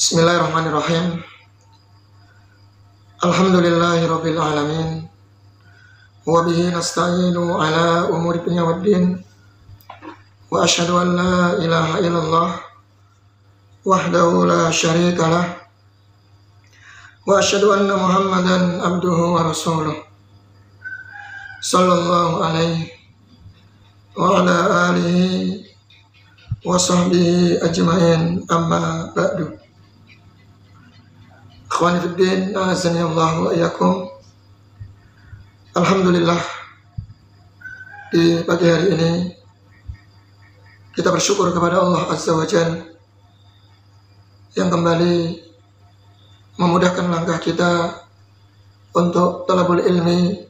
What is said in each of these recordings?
Bismillahirrahmanirrahim. Alhamdulillahirabbil alamin. Wa bihi nasta'inu ala umuri dunya waddin. Wa asyhadu an la ilaha illallah wahdahu la syarika lah. Wa asyhadu anna Muhammadan abduhu wa rasuluh. Sallallahu alaihi wa ala alihi wa sahbihi ajma'in, amma ba'du. Akhwani fiddin, azani Allah wa iyyakum. Alhamdulillah, di pagi hari ini kita bersyukur kepada Allah Azza wa Jalla yang kembali memudahkan langkah kita untuk talabul ilmi,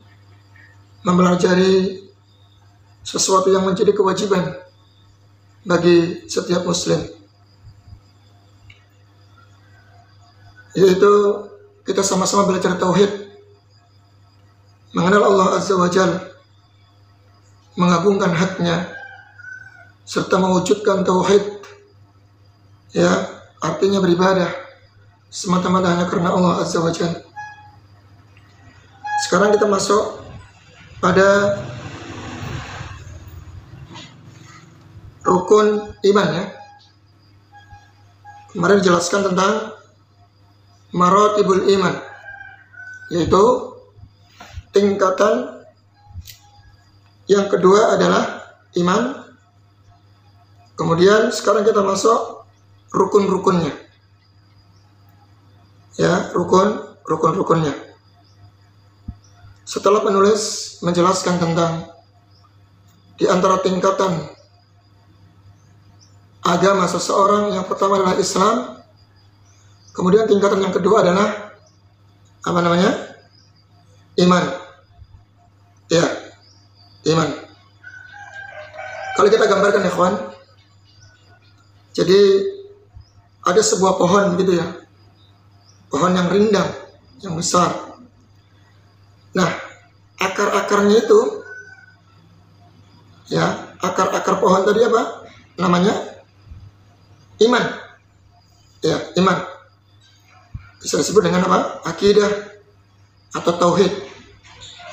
mempelajari sesuatu yang menjadi kewajiban bagi setiap muslim, yaitu kita sama-sama belajar tauhid, mengenal Allah Azza wa Jalla, mengagungkan haknya, serta mewujudkan tauhid, ya, artinya beribadah semata-mata hanya karena Allah Azza wa Jalla. Sekarang kita masuk pada rukun iman, ya. Kemarin dijelaskan tentang maratibul iman, yaitu tingkatan yang kedua adalah iman. Kemudian sekarang kita masuk rukun-rukunnya, ya, rukun-rukunnya. Setelah penulis menjelaskan tentang di antara tingkatan agama seseorang, yang pertama adalah Islam. Kemudian tingkatan yang kedua adalah iman. Ya, iman. Kalau kita gambarkan, ya kawan, jadi ada sebuah pohon gitu, ya, pohon yang rindang, yang besar. Nah, akar-akarnya itu, ya, akar-akar pohon tadi apa namanya? Iman. Ya, iman. Bisa disebut dengan apa? Akidah atau tauhid.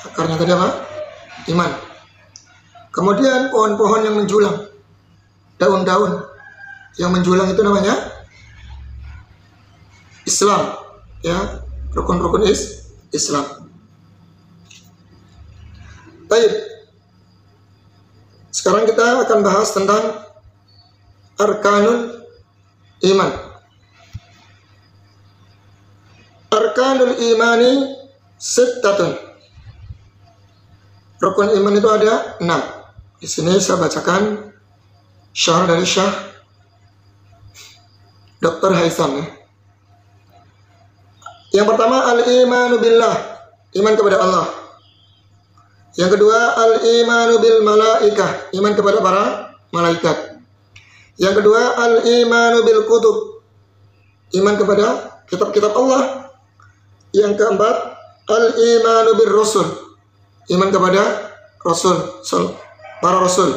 Akarnya tadi apa? Iman. Kemudian pohon-pohon yang menjulang, daun-daun yang menjulang itu namanya Islam, ya, rukun-rukun Islam. Baik. Sekarang kita akan bahas tentang arkanul iman. Arkanul imani sittatun. Rukun iman itu ada 6. Di sini saya bacakan syarah dari Syekh Dr. Haitham, ya. Yang pertama, al-imanu billah, iman kepada Allah. Yang kedua, al-imanu bil malaikah, iman kepada para malaikat. Yang kedua, al-imanu bil kutub, iman kepada kitab-kitab Allah. Yang keempat, al-imanu bir rasul, iman kepada rasul, para rasul.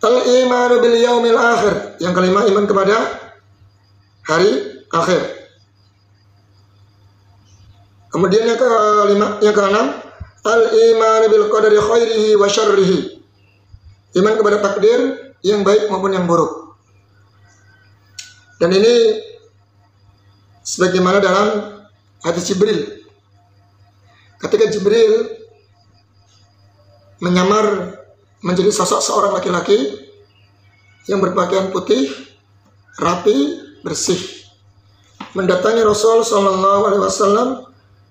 Al-imanu bil yaumil akhir, yang kelima, iman kepada hari akhir. Kemudian yang keenam, al-imanu bil qadari khairihi wa syarrihi, iman kepada takdir yang baik maupun yang buruk. Dan ini sebagaimana dalam hadis Jibril, ketika Jibril menyamar menjadi sosok seorang laki-laki yang berpakaian putih, rapi, bersih, mendatangi Rasul Shallallahu Alaihi Wasallam,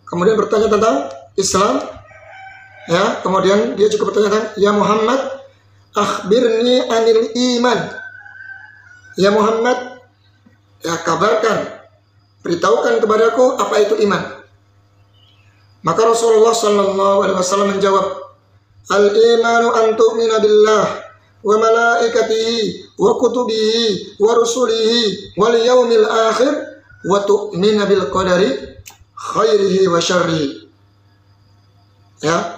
kemudian bertanya tentang Islam, ya. Kemudian dia juga bertanya tentang, ya Muhammad, akhbirni anil iman, ya Muhammad, ya, kabarkan, beritahukan kepadaku apa itu iman. Maka Rasulullah Sallallahu Alaihi Wasallam menjawab, al-imanu an tu'mina billah wa malaikatihi wa kutubihi wa rusulihi wal yaumil akhir wa tu'mina bil qadari khairihi wa syarrihi. Ya,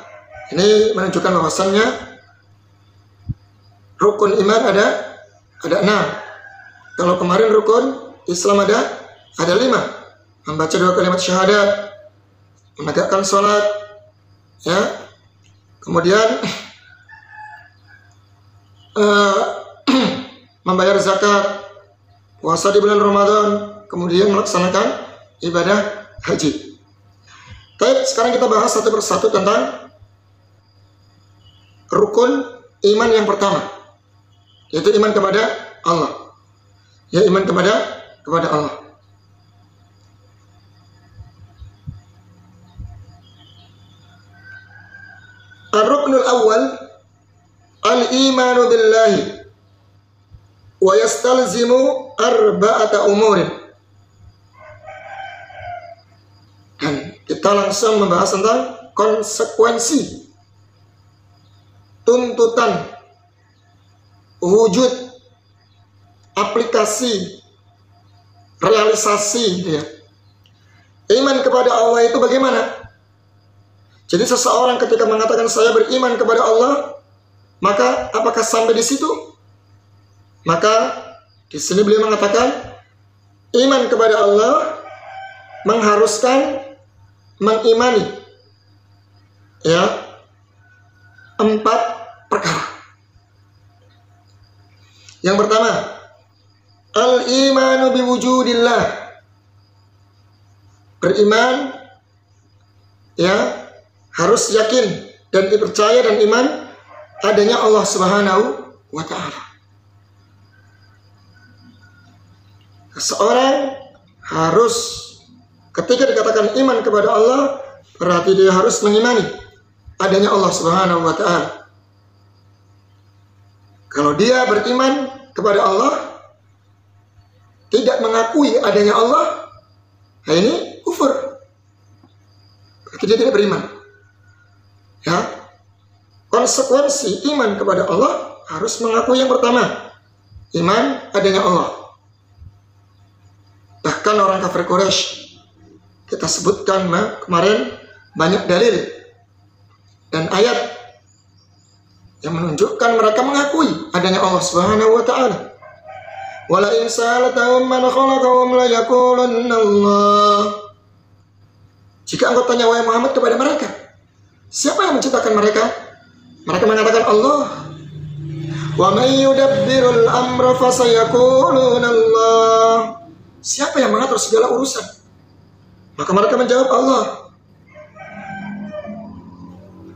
ini menunjukkan bahwasannya rukun iman ada 6. Kalau kemarin rukun Islam ada 5. Membaca 2 kalimat syahadat, menegakkan sholat, ya, kemudian membayar zakat, puasa di bulan Ramadan, kemudian melaksanakan ibadah haji. Baik, sekarang kita bahas satu persatu tentang rukun iman yang pertama, yaitu iman kepada Allah. Ya, iman kepada Allah. Ar-ruknul awal al-imanu billahi wa yastalzimu arba'ata umurin. Dan kita langsung membahas tentang konsekuensi, tuntutan, wujud, aplikasi, realisasi, ya. Iman kepada Allah itu bagaimana? Jadi seseorang ketika mengatakan saya beriman kepada Allah, maka apakah sampai di situ? Maka di sini beliau mengatakan iman kepada Allah mengharuskan mengimani, ya, 4 perkara. Yang pertama, al-imanu biwujudillah. Beriman, ya, harus yakin dan dipercaya dan iman adanya Allah Subhanahu wa ta'ala. Seseorang harus, ketika dikatakan iman kepada Allah, berarti dia harus mengimani adanya Allah Subhanahu wa ta'ala. Kalau dia beriman kepada Allah, tidak mengakui adanya Allah, nah ini kufur. Berarti dia tidak beriman. Ya, konsekuensi iman kepada Allah harus mengakui yang pertama, iman adanya Allah. Bahkan orang kafir Quraisy, kita sebutkan kemarin banyak dalil dan ayat yang menunjukkan mereka mengakui adanya Allah Subhanahu wa ta'ala. Wala in sa'altahum man khalaqahum la yaqulunna Allah. Jika engkau tanya wahai Muhammad kepada mereka, siapa yang menciptakan mereka? Mereka mengatakan Allah. Wa may yudabbirul amra fasayaquluna Allah. Siapa yang mengatur segala urusan? Maka mereka menjawab Allah.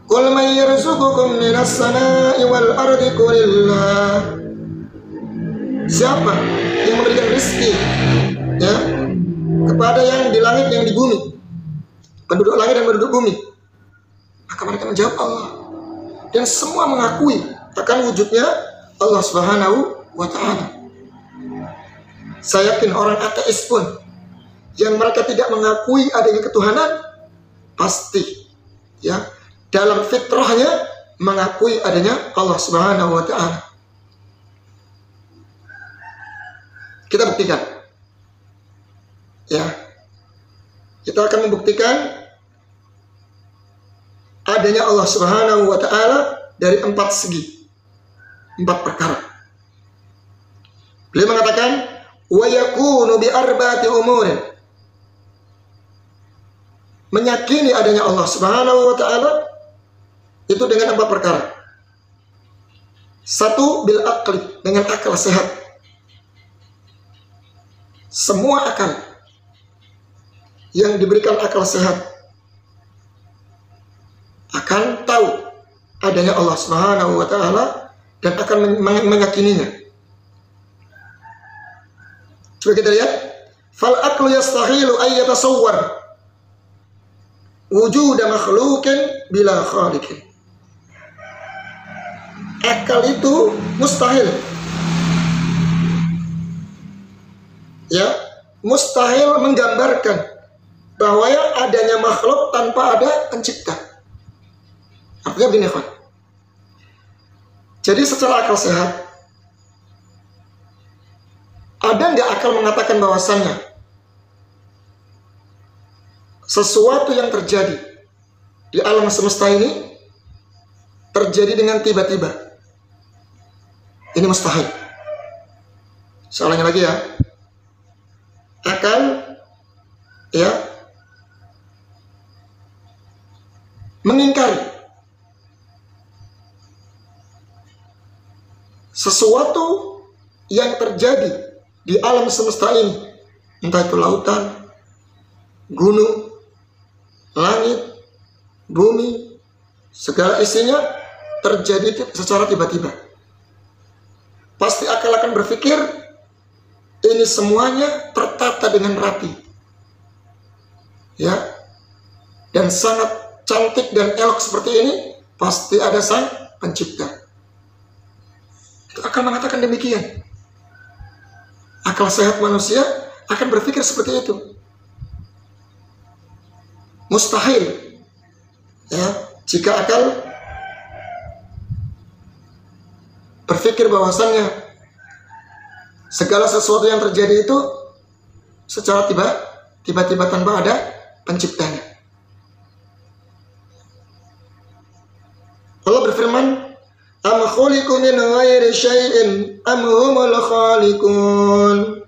Qul may yarzuqukum minas sama'i wal ardi qulillah. Siapa yang memberikan rezeki, ya, kepada yang di langit yang di bumi, penduduk langit dan penduduk bumi? Maka mereka menjawab Allah. Dan semua mengakui akan wujudnya Allah Subhanahu wa ta'ala. Saya yakin orang ateis pun yang mereka tidak mengakui adanya ketuhanan, pasti, ya, dalam fitrahnya mengakui adanya Allah Subhanahu wa ta'ala. Kita buktikan, ya, kita akan membuktikan adanya Allah Subhanahu wa ta'ala dari 4 segi, 4 perkara. Beliau mengatakan wa yakunu bi arba'ati umurin. Meyakini adanya Allah Subhanahu wa ta'ala itu dengan 4 perkara. 1, bil aqli, dengan akal sehat. Semua akal yang diberikan akal sehat akan tahu adanya Allah Subhanahu wa ta'ala dan akan meyakininya. Coba kita lihat, fal aqlu yastahilu ay yatasawwar wujud makhluqin bila khaliqin. Akal itu mustahil, ya, mustahil menggambarkan bahwa yang adanya makhluk tanpa ada pencipta. Artinya begini, kan? Jadi secara akal sehat, ada nggak akal mengatakan bahwasannya sesuatu yang terjadi di alam semesta ini terjadi dengan tiba-tiba? Ini mustahil. Soalnya lagi, ya, ya, mengingkari sesuatu yang terjadi di alam semesta ini, entah itu lautan, gunung, langit, bumi, segala isinya terjadi secara tiba-tiba. Pasti akal akan berpikir ini semuanya tertata dengan rapi, ya, dan sangat cantik dan elok seperti ini. Pasti ada sang pencipta. Itu akal mengatakan demikian. Akal sehat manusia akan berpikir seperti itu. Mustahil, ya, jika akal berpikir bahwasannya segala sesuatu yang terjadi itu secara tiba-tiba tanpa ada penciptanya. Allah berfirman, "Am khuliqu min ghairi syai'in am humul khaliqun."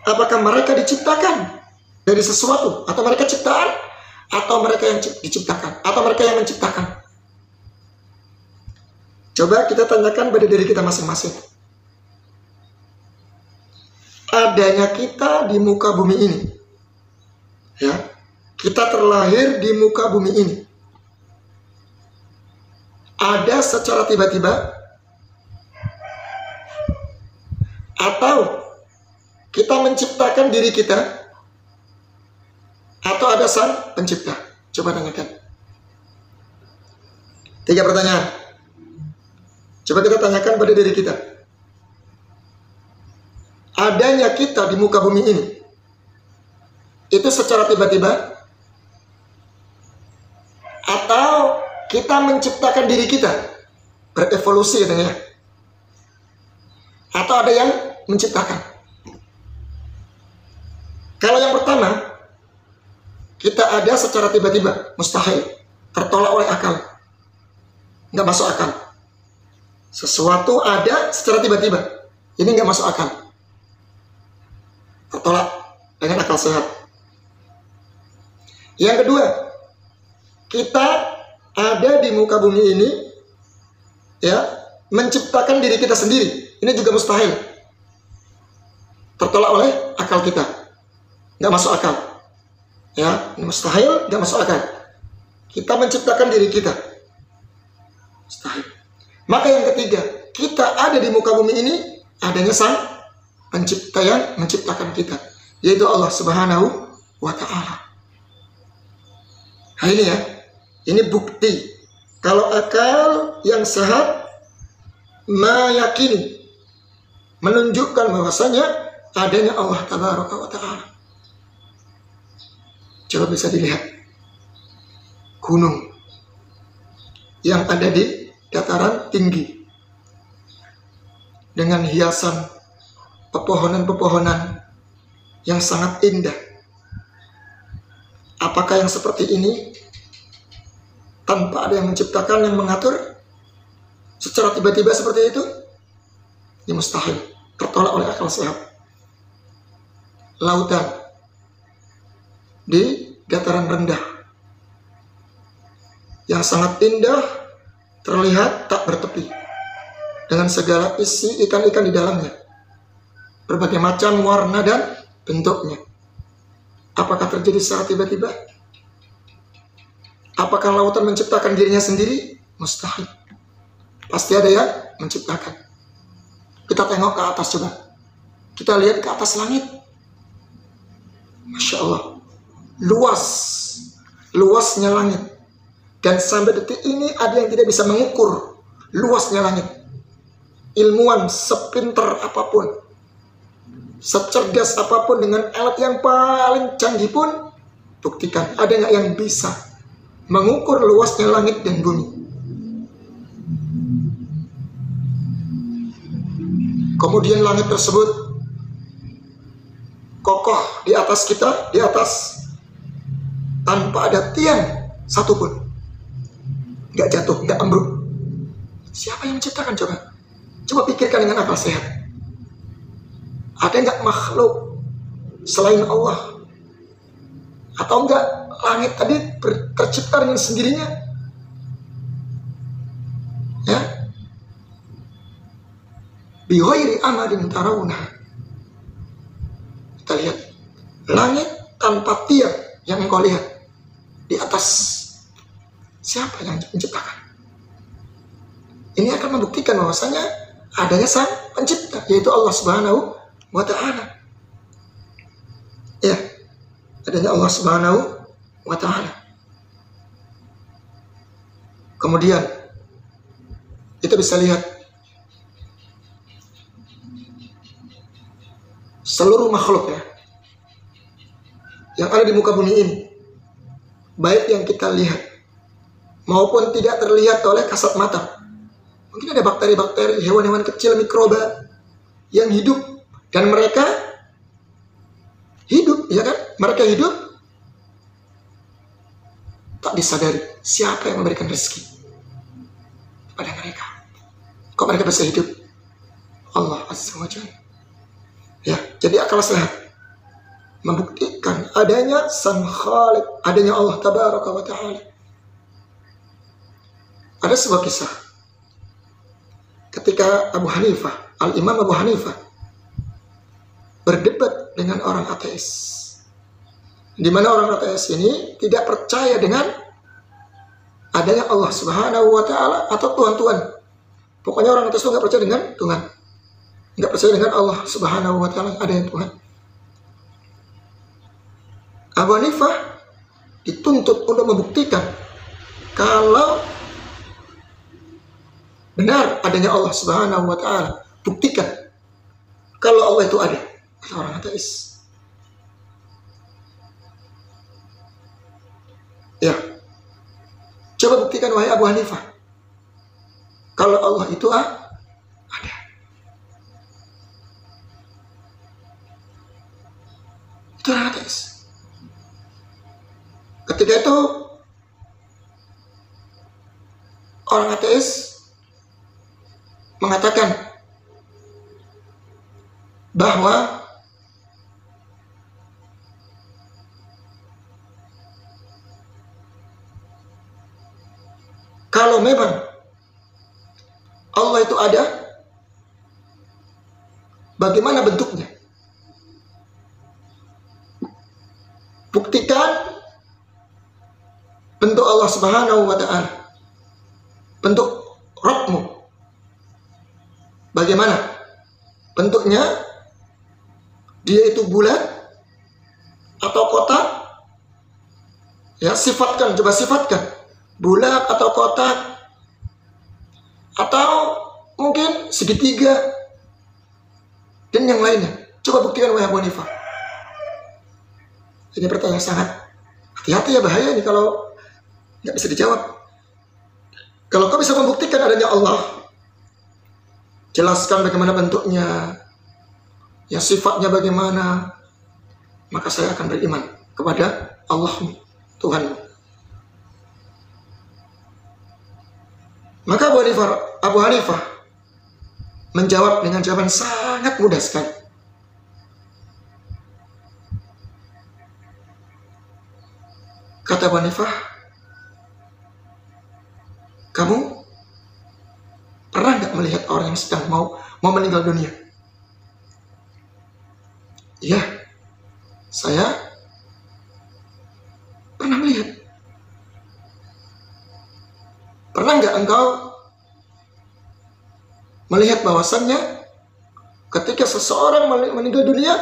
Apakah mereka diciptakan dari sesuatu, atau mereka ciptaan, atau mereka yang diciptakan, atau mereka yang menciptakan? Coba kita tanyakan pada diri kita masing-masing. Adanya kita di muka bumi ini, ya, kita terlahir di muka bumi ini, ada secara tiba-tiba, atau kita menciptakan diri kita, atau ada sang pencipta? Coba tanyakan. 3 pertanyaan. Coba kita tanyakan pada diri kita. Adanya kita di muka bumi ini, itu secara tiba-tiba, atau kita menciptakan diri kita, berevolusi katanya, atau ada yang menciptakan? Kalau yang pertama, kita ada secara tiba-tiba, mustahil, tertolak oleh akal, nggak masuk akal. Sesuatu ada secara tiba-tiba, ini nggak masuk akal, tertolak dengan akal sehat. Yang kedua, kita ada di muka bumi ini, ya, menciptakan diri kita sendiri, ini juga mustahil, tertolak oleh akal kita, nggak masuk akal, ya, ini mustahil, nggak masuk akal. Kita menciptakan diri kita, mustahil. Maka yang ketiga, kita ada di muka bumi ini, adanya sang pencipta yang menciptakan kita, yaitu Allah Subhanahu wa Ta'ala. Nah ini ya, ini bukti kalau akal yang sehat meyakini, menunjukkan bahwasanya adanya Allah Tabaraka wa Ta'ala. Coba bisa dilihat gunung yang ada di dataran tinggi dengan hiasan pepohonan-pepohonan yang sangat indah. Apakah yang seperti ini tanpa ada yang menciptakan, yang mengatur, secara tiba-tiba seperti itu? Ini mustahil, tertolak oleh akal sehat. Lautan di dataran rendah yang sangat indah, terlihat tak bertepi, dengan segala isi ikan-ikan di dalamnya, berbagai macam warna dan bentuknya. Apakah terjadi secara tiba-tiba? Apakah lautan menciptakan dirinya sendiri? Mustahil. Pasti ada yang menciptakan. Kita tengok ke atas coba. Kita lihat ke atas langit. Masya Allah. Luasnya langit. Dan sampai detik ini ada yang tidak bisa mengukur luasnya langit. Ilmuwan sepinter apapun, secerdas apapun, dengan alat yang paling canggih pun, buktikan ada nggak yang bisa mengukur luasnya langit dan bumi. Kemudian langit tersebut kokoh di atas kita, di atas, tanpa ada tiang satupun, nggak jatuh, nggak ambruk. Siapa yang menciptakan coba? Coba pikirkan dengan akal sehat. Ada nggak makhluk selain Allah Atau enggak langit tadi tercipta dengan sendirinya? Ya. Bi ghairi amadin tarawna. Kita lihat langit tanpa tiang yang engkau lihat di atas. Siapa yang menciptakan? Ini akan membuktikan bahwasanya adanya sang pencipta, yaitu Allah Subhanahu wa Ta'ala. Ya, adanya Allah Subhanahu wa Ta'ala. Kemudian kita bisa lihat seluruh makhluk ya yang ada di muka bumi ini, baik yang kita lihat maupun tidak terlihat oleh kasat mata. Mungkin ada bakteri-bakteri, hewan-hewan kecil, mikroba yang hidup, dan mereka hidup, ya kan? Mereka hidup tak disadari siapa yang memberikan rezeki kepada mereka. Kok mereka bisa hidup? Allah Azza wa Jalla. Ya, jadi akal sehat membuktikan adanya Sang Khaliq, adanya Allah Tabaraka wa Ta'ala. Ada sebuah kisah ketika Al-Imam Abu Hanifah berdebat dengan orang ateis, di mana orang ateis ini tidak percaya dengan adanya Allah Subhanahu wa Ta'ala atau Tuhan-Tuhan. Pokoknya orang ateis itu nggak percaya dengan Tuhan, nggak percaya dengan Allah Subhanahu wa Ta'ala adanya Tuhan. Abu Hanifah dituntut untuk membuktikan kalau benar adanya Allah Subhanahu wa Ta'ala. Buktikan kalau Allah itu ada. Kata orang ateis. Ya, coba buktikan wahai Abu Hanifah kalau Allah itu ada. Itu orang ateis. Ketika itu orang ateis mengatakan bahwa kalau memang Allah itu ada, bagaimana bentuknya? Buktikan bentuk Allah Subhanahu wa Ta'ala, bentuk Rabbmu. Bagaimana bentuknya? Dia itu bulat atau kotak? Ya, sifatkan, coba sifatkan. Bulat atau kotak? Atau mungkin segitiga? Dan yang lainnya. Coba buktikan wahai Abu Hanifah. Ini pertanyaan sangat hati-hati ya, bahaya nih kalau nggak bisa dijawab. Kalau kau bisa membuktikan adanya Allah, jelaskan bagaimana bentuknya, ya sifatnya bagaimana, maka saya akan beriman kepada Allah Tuhan. Maka Abu Hanifah menjawab dengan jawaban sangat mudah sekali. Kata Abu Hanifah, kamu pernah nggak melihat orang yang sedang mau meninggal dunia? Iya, saya pernah melihat. Pernah nggak engkau melihat bahwasannya ketika seseorang meninggal dunia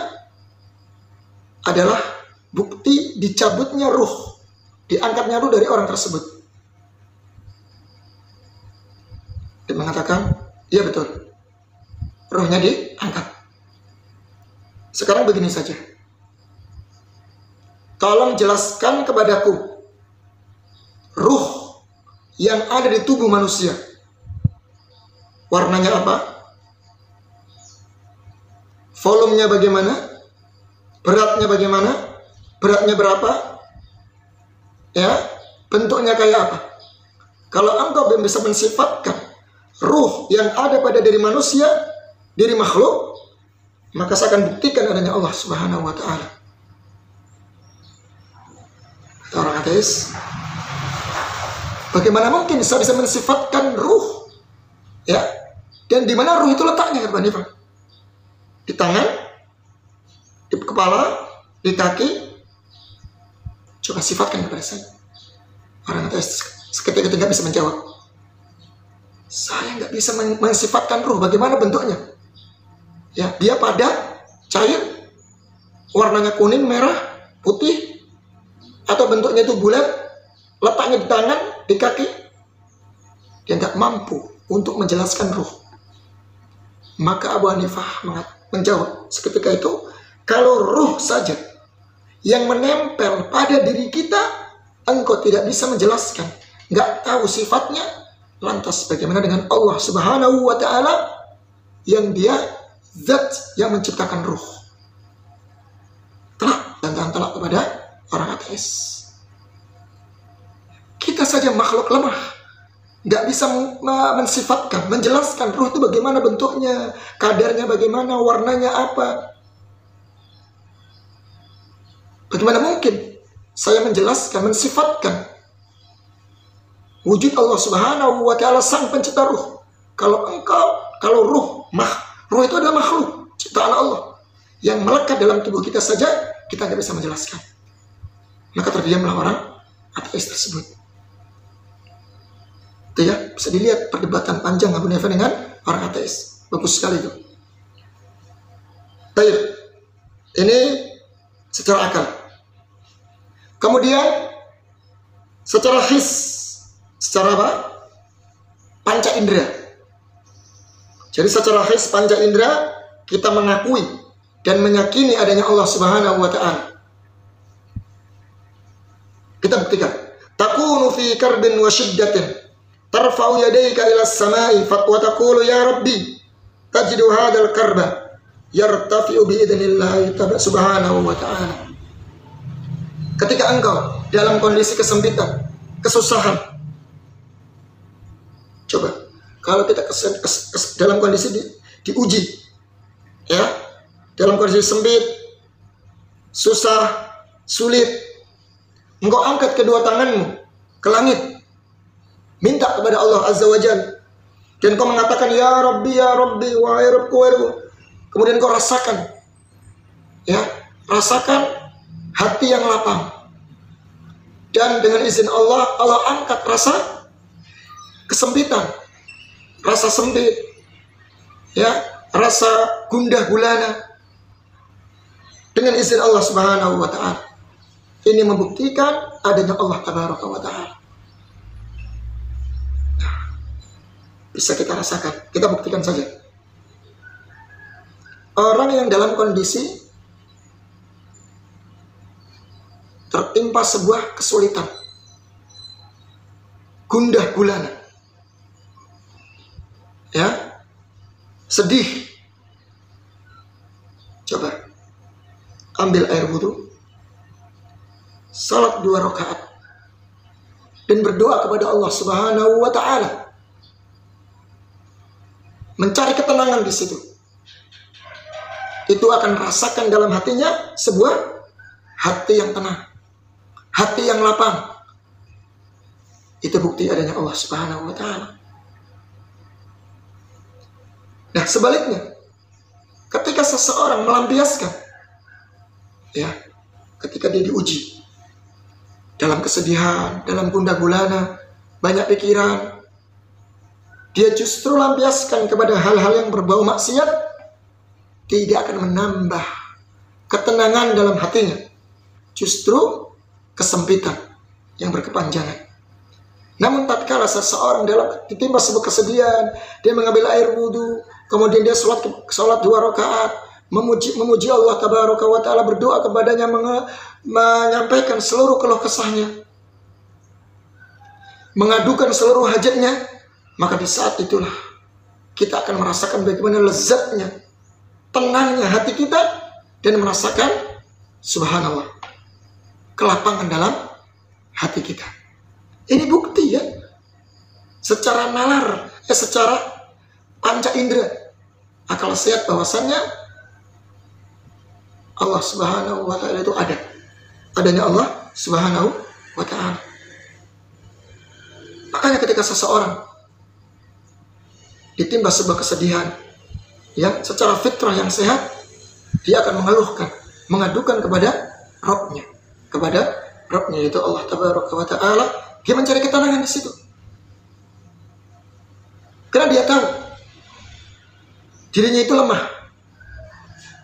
adalah bukti dicabutnya ruh, diangkatnya ruh dari orang tersebut? Dia mengatakan, iya betul, ruhnya diangkat. Sekarang begini saja, tolong jelaskan kepadaku ruh yang ada di tubuh manusia, warnanya apa, volumenya bagaimana, beratnya bagaimana, beratnya berapa, ya, bentuknya kayak apa. Kalau engkau belum bisa mensifatkan ruh yang ada pada diri manusia, diri makhluk, maka saya akan buktikan adanya Allah Subhanahu wa Ta'ala. Orang ateis, bagaimana mungkin saya bisa mensifatkan ruh? Ya, dan di mana ruh itu letaknya, Pak Hanifah? Di tangan, di kepala, di kaki? Coba sifatkan kepada saya. Orang ateis seketika nggak bisa menjawab. Saya nggak bisa mensifatkan ruh. Bagaimana bentuknya? Ya, dia padat, cair, warnanya kuning, merah, putih, atau bentuknya itu bulat, letaknya di tangan, di kaki. Dia nggak mampu untuk menjelaskan ruh. Maka Abu Hanifah menjawab seketika itu, kalau ruh saja yang menempel pada diri kita, engkau tidak bisa menjelaskan, nggak tahu sifatnya, lantas bagaimana dengan Allah Subhanahu wa Ta'ala yang dia zat yang menciptakan ruh? Telak dan telak kepada orang ateis. Kita saja makhluk lemah, nggak bisa mensifatkan, menjelaskan ruh itu bagaimana bentuknya, kadarnya bagaimana, warnanya apa. Bagaimana mungkin saya menjelaskan, mensifatkan wujud Allah Subhanahu wa Ta'ala sang pencipta ruh? Kalau ruh itu adalah makhluk ciptaan Allah yang melekat dalam tubuh kita saja, kita nggak bisa menjelaskan. Maka terdiamlah orang ateis tersebut. Itu ya, bisa dilihat perdebatan panjang Abu Hanifah dengan orang ateis. Bagus sekali itu. Baik, ini secara akal. Kemudian secara his, secara apa? Panca indera. Jadi secara his, panca indera, kita mengakui dan meyakini adanya Allah Subhanahu wa Ta'ala. Kita buktikan. Takunu fi karbin wa shiddatin tarfa'u yadayka ila as-sama'i wa taqulu ya rabbi tajidu hadzal karba yartafi'u bi idznillah subhanahu wa ta'ala. Ketika engkau dalam kondisi kesempitan, kesusahan, coba kalau kita dalam kondisi diuji, ya, dalam kondisi sempit, susah, sulit, engkau angkat kedua tanganmu ke langit, minta kepada Allah Azza wa Jalla, dan kau mengatakan ya Rabbi, wahai Rabbku, kemudian kau rasakan, ya, rasakan hati yang lapang, dan dengan izin Allah, Allah angkat rasa kesempitan, rasa sempit, ya, rasa gundah gulana dengan izin Allah Subhanahu wa Ta'ala. Ini membuktikan adanya Allah Tabaraka wa Ta'ala. Nah, bisa kita rasakan, kita buktikan saja. Orang yang dalam kondisi tertimpa sebuah kesulitan, gundah gulana, ya, sedih, coba ambil air wudhu, salat 2 rakaat, dan berdoa kepada Allah Subhanahu wa Ta'ala, mencari ketenangan di situ. Itu akan rasakan dalam hatinya sebuah hati yang tenang, hati yang lapang. Itu bukti adanya Allah Subhanahu wa Ta'ala. Nah, sebaliknya, ketika seseorang melampiaskan, ya, ketika dia diuji dalam kesedihan, dalam gundah gulana, banyak pikiran, dia justru lampiaskan kepada hal-hal yang berbau maksiat, tidak akan menambah ketenangan dalam hatinya, justru kesempitan yang berkepanjangan. Namun tatkala seseorang ditimpa sebuah kesedihan, dia mengambil air wudhu, kemudian dia sholat 2 rakaat, memuji Allah Tabaraka wa Ta'ala, berdoa kepadanya, menyampaikan seluruh keluh kesahnya, mengadukan seluruh hajatnya, maka di saat itulah kita akan merasakan bagaimana lezatnya, tenangnya hati kita, dan merasakan subhanallah, kelapangan dalam hati kita. Ini bukti, ya, secara nalar, secara panca indera, akal sehat, bahwasannya Allah Subhanahu wa Ta'ala itu ada. Adanya Allah Subhanahu wa ta'ala. Makanya ketika seseorang ditimpa sebuah kesedihan yang secara fitrah yang sehat, dia akan mengeluhkan, mengadukan kepada Rabbnya, yaitu Allah Tabaraka wa Ta'ala. Dia mencari ketenangan di situ, karena dia tahu dirinya itu lemah.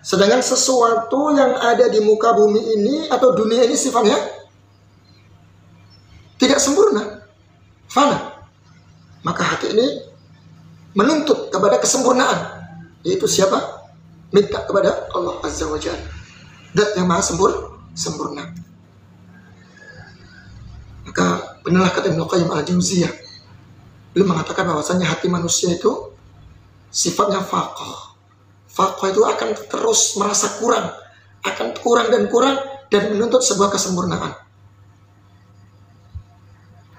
Sedangkan sesuatu yang ada di muka bumi ini atau dunia ini sifatnya tidak sempurna, fana. Maka hati ini menuntut kepada kesempurnaan, yaitu siapa? Minta kepada Allah Azza wa Jalla, Zat yang maha sempurna. Maka benarlah kata Ibnu Qayyim al-Jauziyah, beliau mengatakan bahwasanya hati manusia itu sifatnya faqah. Faqah itu akan terus merasa kurang, akan kurang dan menuntut sebuah kesempurnaan.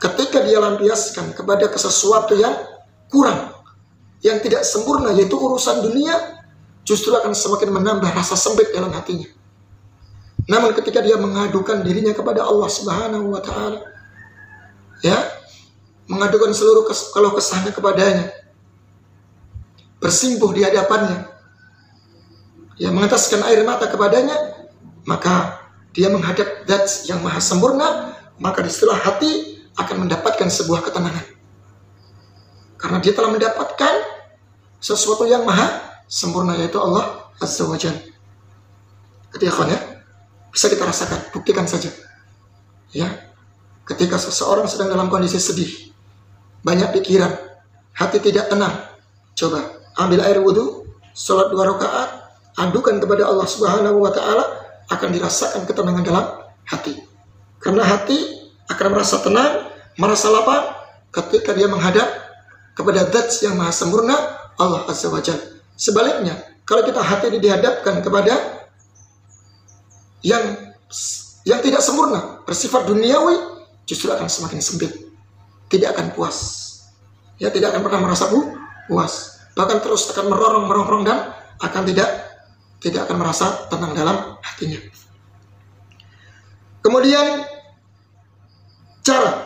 Ketika dia lampiaskan kepada sesuatu yang kurang, yang tidak sempurna, yaitu urusan dunia, justru akan semakin menambah rasa sempit dalam hatinya. Namun ketika dia mengadukan dirinya kepada Allah Subhanahu wa Ta'ala, ya, mengadukan seluruh keluh kesahnya kepadanya, bersimpuh di hadapannya, ya, mengetaskan air mata kepadanya, maka dia menghadap Zat yang maha sempurna, maka disitulah hati akan mendapatkan sebuah ketenangan, karena dia telah mendapatkan sesuatu yang maha sempurna, yaitu Allah Azza wa Jalla. Ketika bisa kita rasakan, buktikan saja, ya, ketika seseorang sedang dalam kondisi sedih, banyak pikiran, hati tidak tenang, coba ambil air wudhu, sholat 2 rakaat, adukan kepada Allah Subhanahu wa Ta'ala, akan dirasakan ketenangan dalam hati. Karena hati akan merasa tenang, merasa lapang ketika dia menghadap kepada Zat yang maha sempurna, Allah Azza wa Jalla. Sebaliknya, kalau kita hati ini dihadapkan kepada yang tidak sempurna, bersifat duniawi, justru akan semakin sempit, tidak akan puas, ya, tidak akan pernah merasa puas, bahkan terus akan merongrong dan akan tidak akan merasa tenang dalam hatinya. Kemudian cara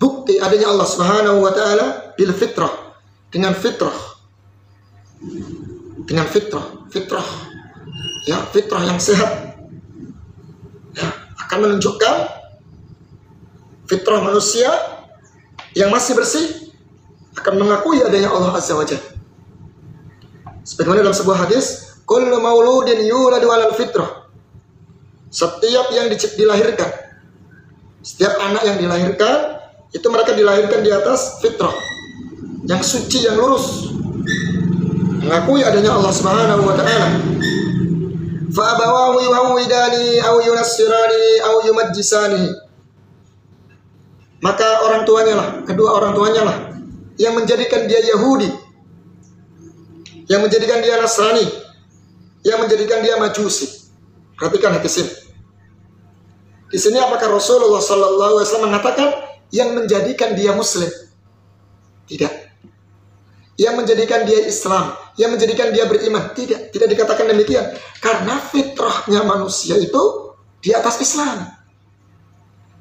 bukti adanya Allah Subhanahu wa Ta'ala bil fitrah, dengan fitrah, ya, fitrah yang sehat, ya, akan menunjukkan fitrah manusia yang masih bersih akan mengakui adanya Allah Azza wa Jalla. Sebagaimana dalam sebuah hadis, kullu mauludin yuladu 'alal fitrah. Setiap yang dilahirkan, setiap anak yang dilahirkan, itu mereka dilahirkan di atas fitrah yang suci, yang lurus, mengakui adanya Allah Subhanahu wa Ta'ala. Fa abawahu yuhawwidani aw yunassirani aw yumajjisani. Maka kedua orang tuanya lah yang menjadikan dia Yahudi, yang menjadikan dia Nasrani, yang menjadikan dia Majusi. Perhatikan hati sini. Di sini apakah Rasulullah Sallallahu Alaihi Wasallam mengatakan yang menjadikan dia Muslim? Tidak. Yang menjadikan dia Islam, yang menjadikan dia beriman? Tidak dikatakan demikian. Karena fitrahnya manusia itu di atas Islam.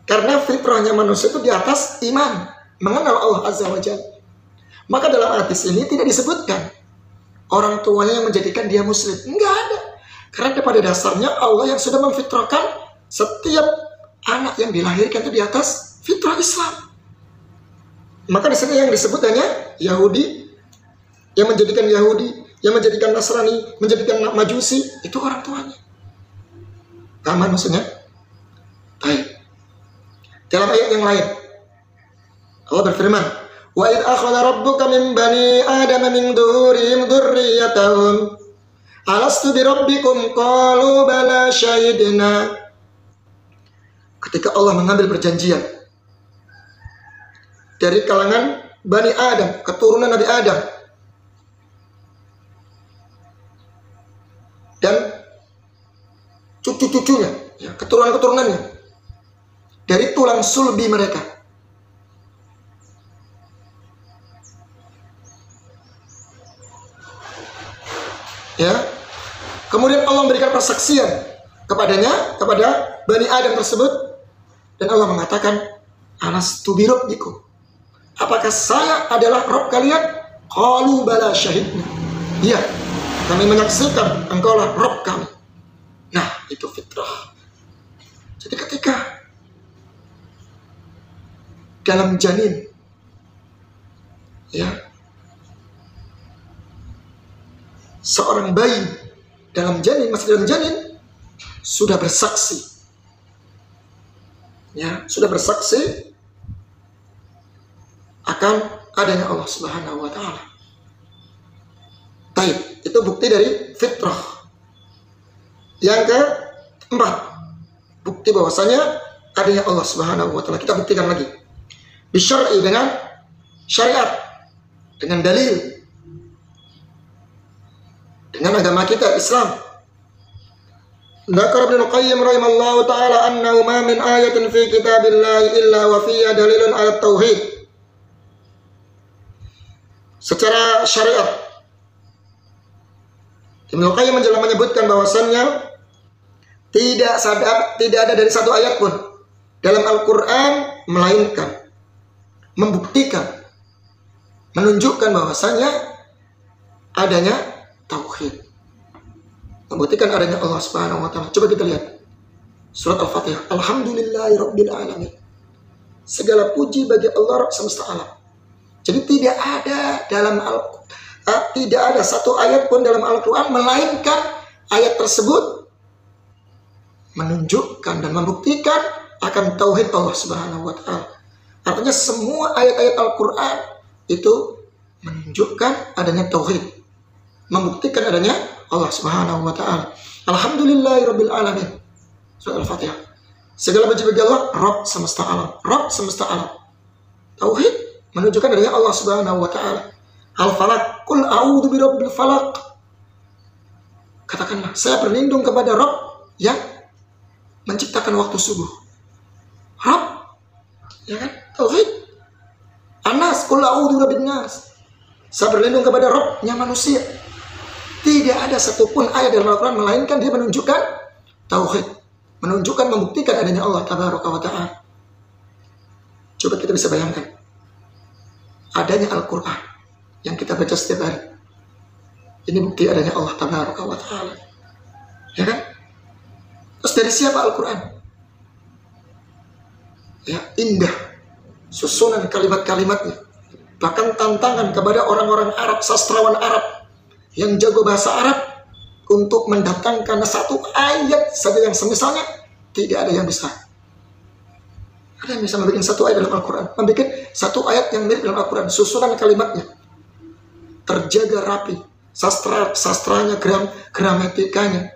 Karena fitrahnya manusia itu di atas iman, mengenal Allah Azza wa Jalla. Maka dalam hadis ini tidak disebutkan orang tuanya yang menjadikan dia Muslim. Enggak ada. Karena pada dasarnya Allah yang sudah memfitrahkan setiap anak yang dilahirkan itu di atas fitrah Islam. Maka di sini yang disebut hanya Yahudi, yang menjadikan Yahudi, yang menjadikan Nasrani, menjadikan Majusi, itu orang tuanya. Paham maksudnya? Baik. Dalam ayat yang lain, Allah berfirman, wa idh akhadha rabbuka min bani adama min dhuhurihim dhurriyyatahum alastu bi rabbikum qalu bala syahidna. Ketika Allah mengambil perjanjian dari kalangan Bani Adam, keturunan Nabi Adam, dan cucu-cucunya, ya, keturunan-keturunannya, dari tulang sulbi mereka. Ya. Kemudian Allah memberikan persaksian kepada Bani Adam tersebut Dan Allah mengatakan, alastu birabbikum, apakah saya adalah Rabb kalian? Qalu bala syahidna. Iya, kami menyaksikan engkaulah Rabb kami. Nah, itu fitrah. Jadi ketika dalam janin, ya, seorang bayi dalam janin, masih dalam janin, sudah bersaksi, ya, sudah bersaksi akan adanya Allah Subhanahu wa Ta'ala. Baik, itu bukti dari fitrah. Yang keempat, bukti bahwasanya adanya Allah Subhanahu wa Ta'ala. Kita buktikan lagi. Bisyar'i, dengan syariat, dengan dalil, dengan agama kita Islam. Dzakar Ibnu Qayyim rahimallahu taala annahu ma min ayatin fi kitabillahi illa wa fiha dalilun ala tauhid. Secara syariat, Ibnu Qayyim menyebutkan bahwasannya tidak ada dari satu ayat pun dalam Al-Qur'an melainkan membuktikan, menunjukkan bahwasannya adanya tauhid, membuktikan adanya Allah Subhanahu wa Ta'ala. Coba kita lihat surat Al-Fatihah. Alhamdulillahirabbil alamin. Segala puji bagi Allah Rabb semesta alam. Jadi tidak ada tidak ada satu ayat pun dalam Al-Qur'an melainkan ayat tersebut menunjukkan dan membuktikan akan tauhid Allah Subhanahu wa Ta'ala. Artinya semua ayat-ayat Al-Qur'an itu menunjukkan adanya tauhid, membuktikan adanya Allah Subhanahu wa Ta'ala. Alhamdulillahirabbil alamin. Surah Al-Fatihah. Segala puji bagi Allah, Rabb semesta alam. Rabb semesta alam. Tauhid menunjukkan adanya Allah Subhanahu wa Ta'ala. Al-Falaq, qul a'udzu birabbil falaq. Katakanlah, saya berlindung kepada Rabb yang menciptakan waktu subuh. Rabb, ya kan? Tauhid. Anas, qul a'udzu birabbin nas. Saya berlindung kepada Rabb-nya manusia. Tidak ada satupun ayat dalam Al-Quran melainkan dia menunjukkan tauhid, menunjukkan, membuktikan adanya Allah Tabaraka wa Ta'ala. Coba kita bisa bayangkan adanya Al-Quran yang kita baca setiap hari. Ini bukti adanya Allah Tabaraka wa Ta'ala, ya kan? Terus dari siapa Al-Quran? Ya, indah susunan kalimat-kalimatnya, bahkan tantangan kepada orang-orang Arab, sastrawan Arab yang jago bahasa Arab untuk mendatangkan satu ayat saja yang semisalnya. Tidak ada yang bisa. Ada yang bisa membuat satu ayat dalam Al-Quran, membuat satu ayat yang mirip dalam Al-Quran, susunan kalimatnya terjaga rapi, sastranya, gramatikanya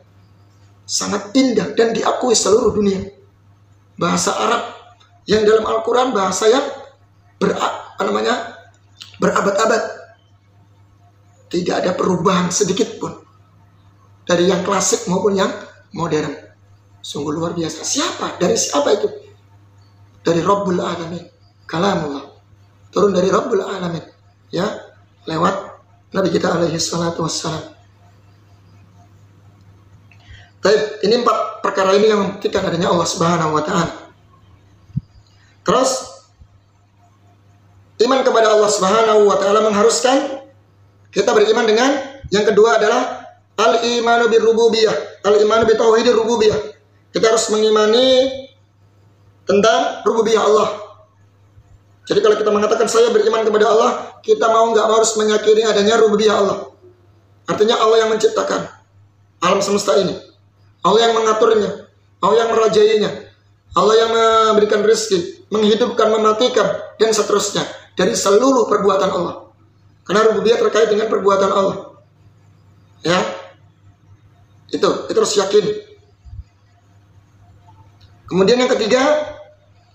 sangat indah dan diakui seluruh dunia. Bahasa Arab yang dalam Al-Quran bahasa yang berabad-abad. Tidak ada perubahan sedikit pun dari yang klasik maupun yang modern. Sungguh luar biasa. Siapa? Dari siapa itu? Dari Rabbul Alamin. Kalamullah. Turun dari Rabbul Alamin. Ya, lewat Nabi kita alaihi salatu wassalam. Baik, ini 4 perkara ini yang membuktikan adanya Allah Subhanahu wa Ta'ala. Terus iman kepada Allah Subhanahu wa Ta'ala mengharuskan kita beriman dengan yang kedua adalah al-imanu birrububiyah, al-imanu bitauhidir rububiyah. Kita harus mengimani tentang rububiyah Allah. Jadi kalau kita mengatakan saya beriman kepada Allah, kita mau nggak harus meyakini adanya rububiyah Allah. Artinya Allah yang menciptakan alam semesta ini, Allah yang mengaturnya, Allah yang merajainya, Allah yang memberikan rezeki, menghidupkan, mematikan, dan seterusnya dari seluruh perbuatan Allah. Karena rububiyah terkait dengan perbuatan Allah. Ya. Itu harus yakin. Kemudian yang ketiga,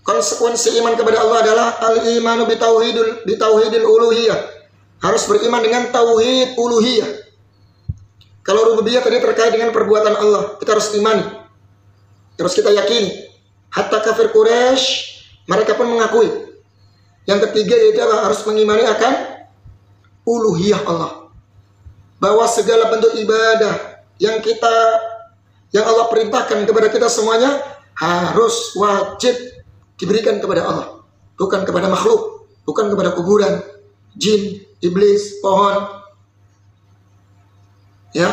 konsekuensi iman kepada Allah adalah al-imanu bitauhidil uluhiyah. Harus beriman dengan tauhid uluhiyah. Kalau rububiyah tadi terkait dengan perbuatan Allah, kita harus imani. Terus kita yakini. Hatta kafir Quraisy, mereka pun mengakui. Yang ketiga yaitu harus mengimani akan uluhiyah Allah, bahwa segala bentuk ibadah yang Allah perintahkan kepada kita semuanya harus wajib diberikan kepada Allah, bukan kepada makhluk, bukan kepada kuburan, jin, iblis, pohon. Ya,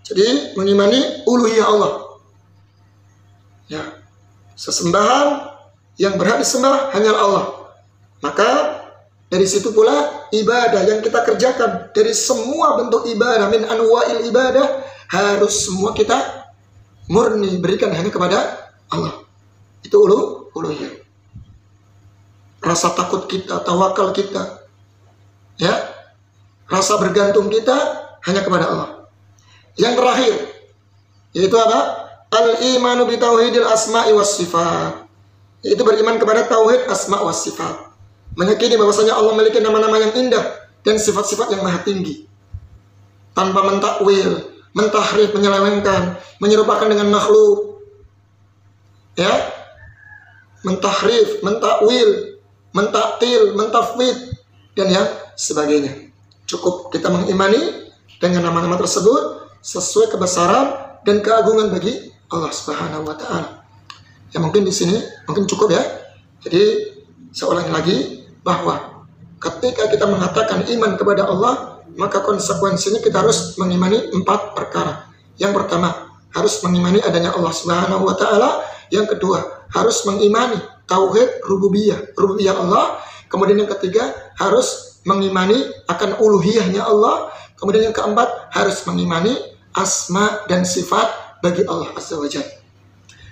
jadi mengimani uluhiyah Allah. Ya, sesembahan yang berhak disembah hanyalah Allah. Maka dari situ pula ibadah yang kita kerjakan, dari semua bentuk ibadah, min anwa'il ibadah, harus semua kita murni berikan hanya kepada Allah. Itu uluhiyah. Rasa takut kita, tawakal kita, ya, rasa bergantung kita hanya kepada Allah. Yang terakhir yaitu apa? Al-imanu bi tauhidil asma'i was sifat. Yaitu beriman kepada tauhid asma' was sifat. Meyakini bahwasanya Allah memiliki nama-nama yang indah dan sifat-sifat yang maha tinggi. Tanpa mentakwil, mentahrif, menyelewengkan, menyerupakan dengan makhluk. Ya. Mentahrif, mentakwil, mentaktil, mentafwid, dan yang sebagainya. Cukup kita mengimani dengan nama-nama tersebut sesuai kebesaran dan keagungan bagi Allah Subhanahu wa taala. Ya, mungkin di sini mungkin cukup ya. Jadi saya ulangi lagi bahwa ketika kita mengatakan iman kepada Allah, maka konsekuensinya kita harus mengimani 4 perkara. Yang pertama, harus mengimani adanya Allah Subhanahu wa taala. Yang kedua, harus mengimani tauhid rububiyah Allah. Kemudian yang ketiga, harus mengimani akan uluhiyahnya Allah. Kemudian yang keempat, harus mengimani asma dan sifat bagi Allah Azza wa Jalla.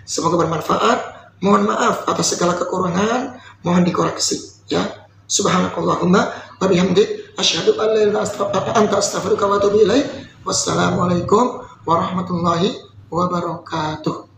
Semoga bermanfaat. Mohon maaf atas segala kekurangan, mohon dikoreksi ya. Subhanakallahumma wa bihamdik asyhadu an la ilaha illa anta astaghfiruka wa atubu ilaik. Wassalamualaikum warahmatullahi wabarakatuh.